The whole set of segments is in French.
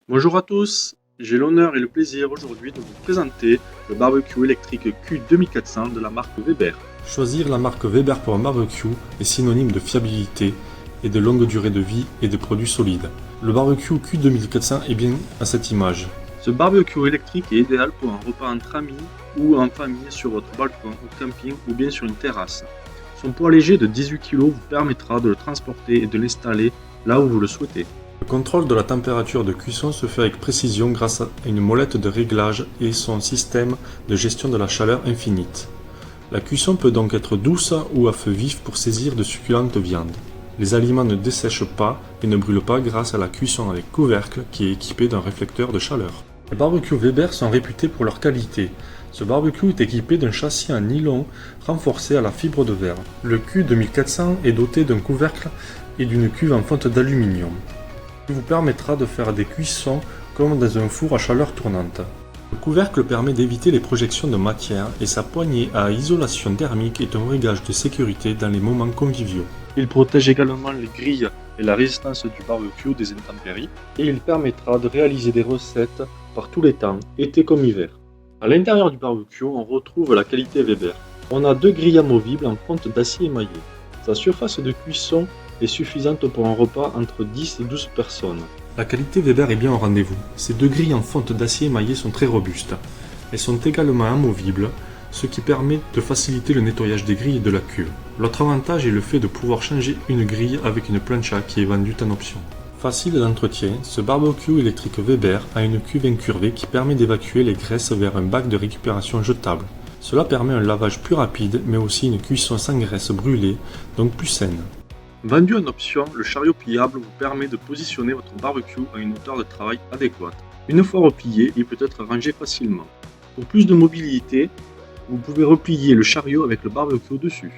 Bonjour à tous, j'ai l'honneur et le plaisir aujourd'hui de vous présenter le barbecue électrique Q2400 de la marque Weber. Choisir la marque Weber pour un barbecue est synonyme de fiabilité et de longue durée de vie et de produits solides. Le barbecue Q2400 est bien à cette image. Ce barbecue électrique est idéal pour un repas entre amis ou en famille sur votre balcon, au camping ou bien sur une terrasse. Son poids léger de 18 kg vous permettra de le transporter et de l'installer là où vous le souhaitez. Le contrôle de la température de cuisson se fait avec précision grâce à une molette de réglage et son système de gestion de la chaleur infinite. La cuisson peut donc être douce ou à feu vif pour saisir de succulentes viandes. Les aliments ne dessèchent pas et ne brûlent pas grâce à la cuisson avec couvercle qui est équipé d'un réflecteur de chaleur. Les barbecues Weber sont réputés pour leur qualité. Ce barbecue est équipé d'un châssis en nylon renforcé à la fibre de verre. Le Q2400 est doté d'un couvercle et d'une cuve en fonte d'aluminium, qui vous permettra de faire des cuissons comme dans un four à chaleur tournante. Le couvercle permet d'éviter les projections de matière et sa poignée à isolation thermique est un réglage de sécurité dans les moments conviviaux. Il protège également les grilles et la résistance du barbecue des intempéries et il permettra de réaliser des recettes par tous les temps, été comme hiver. À l'intérieur du barbecue, on retrouve la qualité Weber. On a deux grilles amovibles en fonte d'acier émaillé. Sa surface de cuisson est suffisante pour un repas entre 10 et 12 personnes. La qualité Weber est bien au rendez-vous. Ces deux grilles en fonte d'acier émaillé sont très robustes. Elles sont également amovibles, ce qui permet de faciliter le nettoyage des grilles et de la cuve. L'autre avantage est le fait de pouvoir changer une grille avec une plancha qui est vendue en option. Facile d'entretien, ce barbecue électrique Weber a une cuve incurvée qui permet d'évacuer les graisses vers un bac de récupération jetable. Cela permet un lavage plus rapide mais aussi une cuisson sans graisse brûlée, donc plus saine. Vendu en option, le chariot pliable vous permet de positionner votre barbecue à une hauteur de travail adéquate. Une fois replié, il peut être rangé facilement. Pour plus de mobilité, vous pouvez replier le chariot avec le barbecue dessus.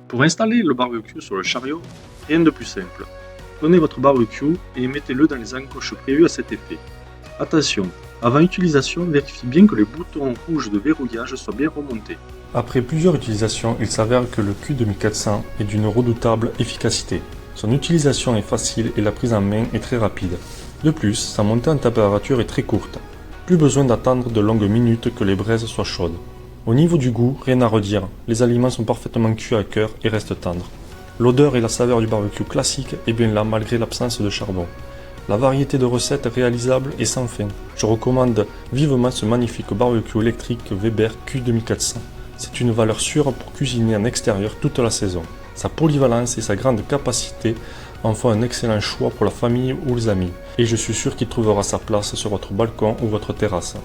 Pour installer le barbecue sur le chariot, rien de plus simple. Prenez votre barbecue et mettez-le dans les encoches prévues à cet effet. Attention, avant utilisation, vérifiez bien que les boutons rouges de verrouillage soient bien remontés. Après plusieurs utilisations, il s'avère que le Q2400 est d'une redoutable efficacité. Son utilisation est facile et la prise en main est très rapide. De plus, sa montée en température est très courte. Plus besoin d'attendre de longues minutes que les braises soient chaudes. Au niveau du goût, rien à redire, les aliments sont parfaitement cuits à cœur et restent tendres. L'odeur et la saveur du barbecue classique est bien là malgré l'absence de charbon. La variété de recettes réalisables est sans fin. Je recommande vivement ce magnifique barbecue électrique Weber Q2400. C'est une valeur sûre pour cuisiner en extérieur toute la saison. Sa polyvalence et sa grande capacité en font un excellent choix pour la famille ou les amis. Et je suis sûr qu'il trouvera sa place sur votre balcon ou votre terrasse.